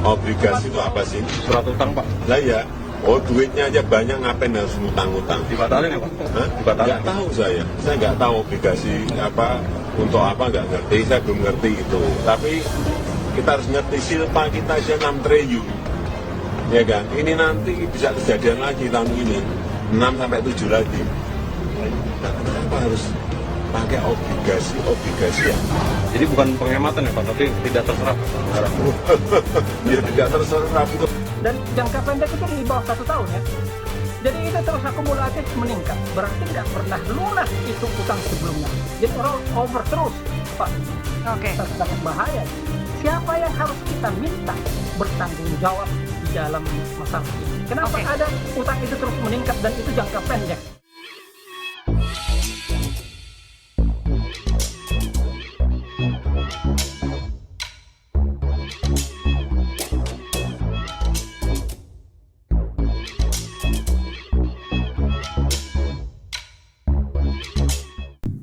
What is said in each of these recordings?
Obligasi itu apa sih? Surat utang, Pak. Lah ya, duitnya aja banyak, ngapain harus ngutang-ngutang? Dibatalin ya, Pak? Hah? Dibatalin. Nggak tahu saya nggak tahu obligasi apa, untuk apa nggak ngerti, saya belum ngerti itu. Tapi kita harus ngerti silpa kita aja 6 triliun, ya kan? Ini nanti bisa kejadian lagi tahun ini, 6 sampai 7 lagi. Nah, kenapa harus pakai obligasi ya? Jadi bukan penghematan ya, Pak, tapi tidak terserap. Ya tidak terserap itu. Dan jangka pendek itu di bawah 1 tahun ya. Jadi itu terus akumulatif meningkat. Berarti nggak pernah lunas itu utang sebelumnya. Jadi orang over terus, Pak. Oke. Sangat bahaya. Siapa yang harus kita minta bertanggung jawab di dalam masalah ini? Kenapa Oke. ada utang itu terus meningkat dan itu jangka pendek?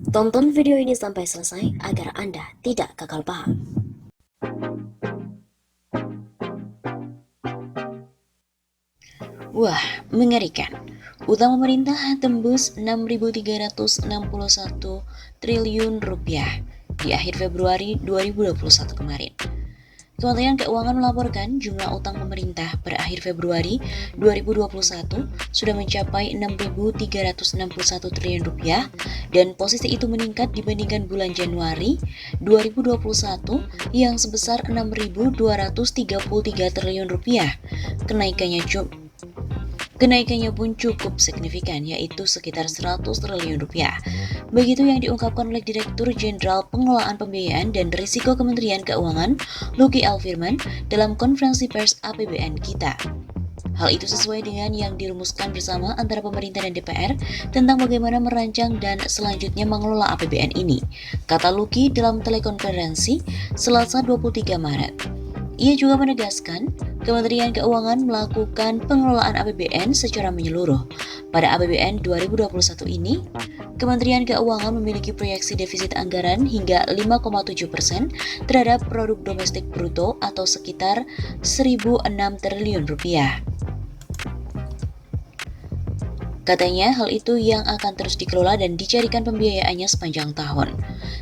Tonton video ini sampai selesai agar Anda tidak gagal paham. Wah, mengerikan. Utang pemerintah tembus 6.361 triliun rupiah di akhir Februari 2021 kemarin. Kementerian Keuangan melaporkan jumlah utang pemerintah per akhir Februari 2021 sudah mencapai 6.361 triliun rupiah dan posisi itu meningkat dibandingkan bulan Januari 2021 yang sebesar 6.233 triliun rupiah. Kenaikannya pun cukup signifikan, yaitu sekitar 100 triliun rupiah. Begitu yang diungkapkan oleh Direktur Jenderal Pengelolaan Pembiayaan dan Risiko Kementerian Keuangan, Luki Alfirman, dalam konferensi pers APBN kita. Hal itu sesuai dengan yang dirumuskan bersama antara pemerintah dan DPR tentang bagaimana merancang dan selanjutnya mengelola APBN ini, kata Luki dalam telekonferensi Selasa 23 Maret. Ia juga menegaskan, Kementerian Keuangan melakukan pengelolaan APBN secara menyeluruh. Pada APBN 2021 ini, Kementerian Keuangan memiliki proyeksi defisit anggaran hingga 5,7% terhadap produk domestik bruto atau sekitar 1.006 triliun rupiah. Katanya hal itu yang akan terus dikelola dan dicarikan pembiayaannya sepanjang tahun.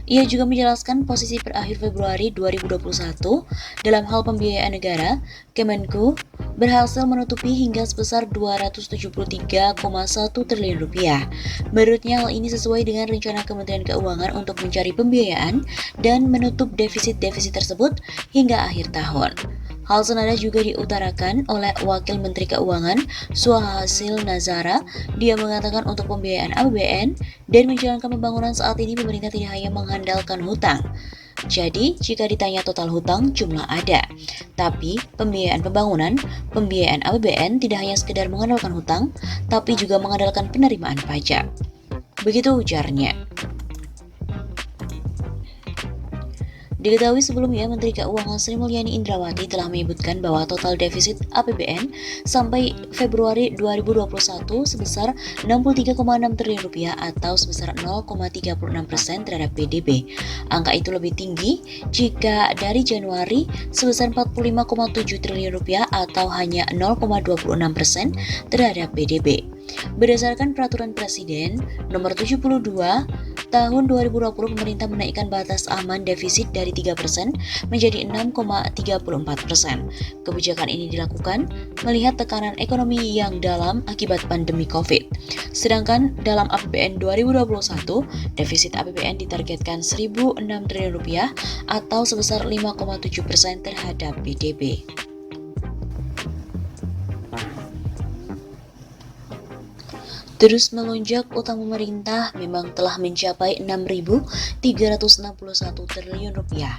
Ia juga menjelaskan posisi per akhir Februari 2021 dalam hal pembiayaan negara, Kemenku berhasil menutupi hingga sebesar 273,1 triliun rupiah. Menurutnya hal ini sesuai dengan rencana Kementerian Keuangan untuk mencari pembiayaan dan menutup defisit-defisit tersebut hingga akhir tahun. Hal senada juga diutarakan oleh Wakil Menteri Keuangan Suhasil Nazara. Dia mengatakan untuk pembiayaan APBN dan menjalankan pembangunan saat ini pemerintah tidak hanya mengandalkan hutang. Jadi, jika ditanya total hutang, jumlah ada. Tapi, pembiayaan pembangunan, pembiayaan APBN tidak hanya sekedar mengandalkan hutang, tapi juga mengandalkan penerimaan pajak. Begitu ujarnya. Diketahui sebelumnya, Menteri Keuangan Sri Mulyani Indrawati telah menyebutkan bahwa total defisit APBN sampai Februari 2021 sebesar 63,6 triliun rupiah atau sebesar 0,36% terhadap PDB. Angka itu lebih tinggi jika dari Januari sebesar 45,7 triliun rupiah atau hanya 0,26% terhadap PDB. Berdasarkan Peraturan Presiden Nomor 72 Tahun 2020, pemerintah menaikkan batas aman defisit dari 3% menjadi 6,34%. Kebijakan ini dilakukan melihat tekanan ekonomi yang dalam akibat pandemi COVID. Sedangkan dalam APBN 2021, defisit APBN ditargetkan 1.006 triliun rupiah atau sebesar 5,7% terhadap PDB. Terus melonjak, utang pemerintah memang telah mencapai 6.361 triliun rupiah.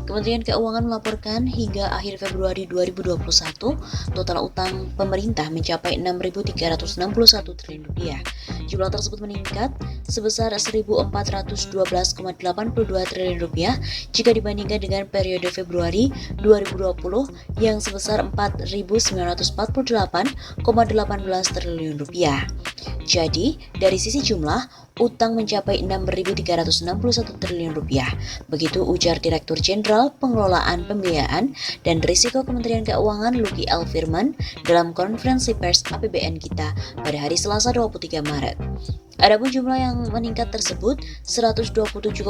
Kementerian Keuangan melaporkan hingga akhir Februari 2021, total utang pemerintah mencapai 6.361 triliun rupiah. Jumlah tersebut meningkat sebesar 1.412,82 triliun rupiah jika dibandingkan dengan periode Februari 2020 yang sebesar 4.948,18 triliun rupiah. Jadi, dari sisi jumlah, utang mencapai 6.361 triliun rupiah. Begitu ujar Direktur Jenderal Pengelolaan Pembiayaan dan Risiko Kementerian Keuangan Luki L. Firman dalam konferensi pers APBN kita pada hari Selasa 23 Maret. Adapun jumlah yang meningkat tersebut 127,86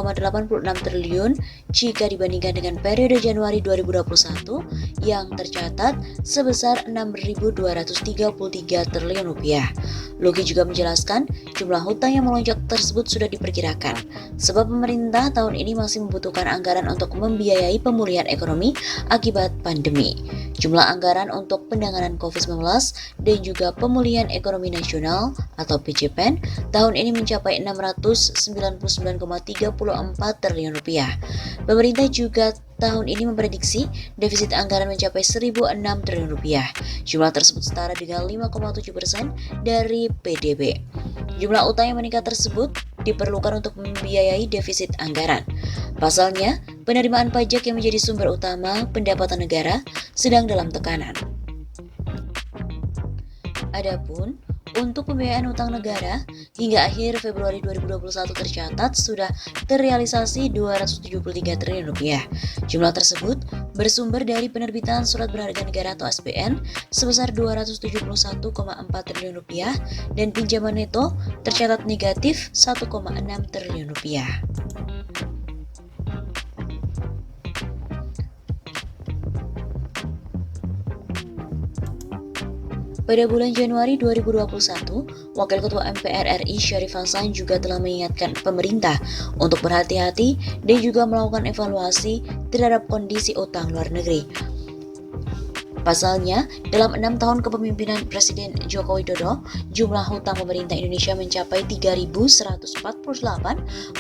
triliun jika dibandingkan dengan periode Januari 2021 yang tercatat sebesar 6.233 triliun rupiah. Luki juga menjelaskan jumlah hutang yang melonjak tersebut sudah diperkirakan sebab pemerintah tahun ini masih membutuhkan anggaran untuk membiayai pemulihan ekonomi akibat pandemi. Jumlah anggaran untuk penanganan COVID-19 dan juga pemulihan ekonomi nasional atau PJPN tahun ini mencapai 699,34 triliun rupiah. Pemerintah juga tahun ini memprediksi defisit anggaran mencapai 1.006 triliun rupiah. Jumlah tersebut setara dengan 5,7% dari PDB. Jumlah utang yang meningkat tersebut diperlukan untuk membiayai defisit anggaran. Pasalnya, penerimaan pajak yang menjadi sumber utama pendapatan negara sedang dalam tekanan. Adapun untuk pembiayaan utang negara hingga akhir Februari 2021 tercatat sudah terrealisasi 273 triliun rupiah. Jumlah tersebut bersumber dari penerbitan surat berharga negara atau SBN sebesar 271,4 triliun rupiah dan pinjaman neto tercatat negatif 1,6 triliun rupiah. Pada bulan Januari 2021, Wakil Ketua MPR RI Syarif Hasan juga telah mengingatkan pemerintah untuk berhati-hati dan juga melakukan evaluasi terhadap kondisi utang luar negeri. Pasalnya, dalam 6 tahun kepemimpinan Presiden Joko Widodo, jumlah hutang pemerintah Indonesia mencapai 3.148,09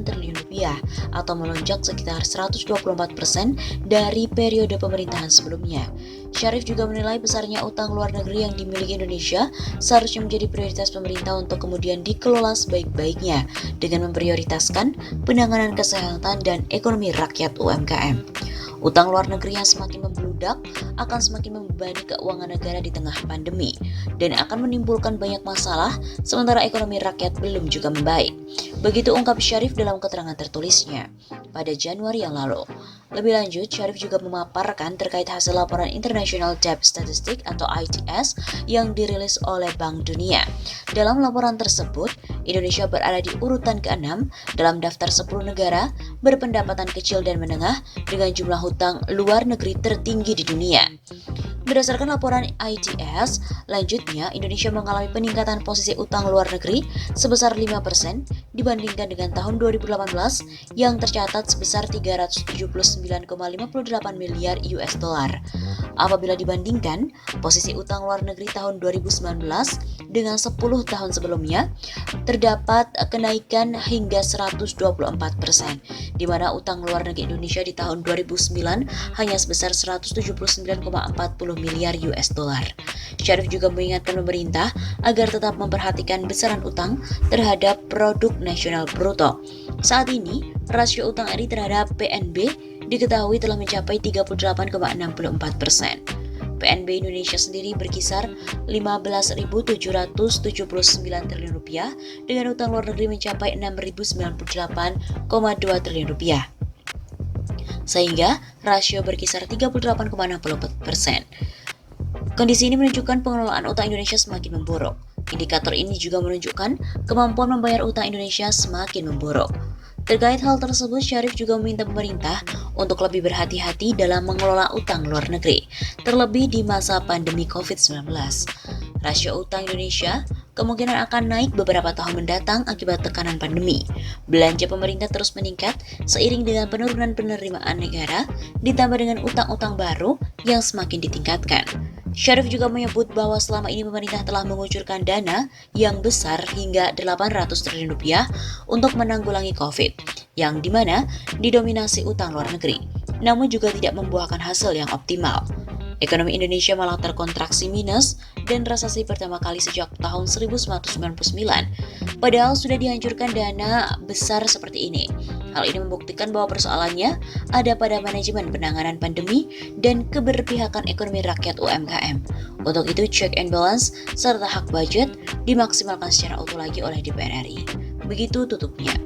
triliun rupiah atau melonjak sekitar 124% dari periode pemerintahan sebelumnya. Syarif juga menilai besarnya utang luar negeri yang dimiliki Indonesia seharusnya menjadi prioritas pemerintah untuk kemudian dikelola sebaik-baiknya dengan memprioritaskan penanganan kesehatan dan ekonomi rakyat UMKM. Utang luar negeri yang semakin membludak akan semakin membebani keuangan negara di tengah pandemi dan akan menimbulkan banyak masalah sementara ekonomi rakyat belum juga membaik. Begitu ungkap Syarif dalam keterangan tertulisnya pada Januari yang lalu. Lebih lanjut, Syarif juga memaparkan terkait hasil laporan International Debt Statistic atau ITS yang dirilis oleh Bank Dunia. Dalam laporan tersebut, Indonesia berada di urutan ke-6 dalam daftar 10 negara berpendapatan kecil dan menengah dengan jumlah hutang luar negeri tertinggi di dunia. Berdasarkan laporan ITS, lanjutnya Indonesia mengalami peningkatan posisi utang luar negeri sebesar 5% dibandingkan dengan tahun 2018 yang tercatat sebesar 379,58 miliar US dollar. Apabila dibandingkan posisi utang luar negeri tahun 2019 dengan 10 tahun sebelumnya, terdapat kenaikan hingga 124%, di mana utang luar negeri Indonesia di tahun 2009 hanya sebesar 179,40 miliar US dollar. Syarif juga mengingatkan pemerintah agar tetap memperhatikan besaran utang terhadap produk nasional bruto. Saat ini, rasio utang RI terhadap PNB diketahui telah mencapai 38,64%. PNB Indonesia sendiri berkisar 15.779 triliun rupiah dengan utang luar negeri mencapai 6.098,2 triliun rupiah. Sehingga rasio berkisar 38,64%. Kondisi ini menunjukkan pengelolaan utang Indonesia semakin memburuk. Indikator ini juga menunjukkan kemampuan membayar utang Indonesia semakin memburuk. Terkait hal tersebut, Syarif juga meminta pemerintah untuk lebih berhati-hati dalam mengelola utang luar negeri, terlebih di masa pandemi COVID-19. Rasio utang Indonesia kemungkinan akan naik beberapa tahun mendatang akibat tekanan pandemi. Belanja pemerintah terus meningkat seiring dengan penurunan penerimaan negara, ditambah dengan utang-utang baru yang semakin ditingkatkan. Syarif juga menyebut bahwa selama ini pemerintah telah mengucurkan dana yang besar hingga 800 triliun rupiah untuk menanggulangi COVID, yang dimana didominasi utang luar negeri, namun juga tidak membuahkan hasil yang optimal. Ekonomi Indonesia malah terkontraksi minus dan resesi pertama kali sejak tahun 1999. Padahal sudah dihancurkan dana besar seperti ini. Hal ini membuktikan bahwa persoalannya ada pada manajemen penanganan pandemi dan keberpihakan ekonomi rakyat UMKM. Untuk itu, check and balance serta hak budget dimaksimalkan secara utuh lagi oleh DPR RI. Begitu tutupnya.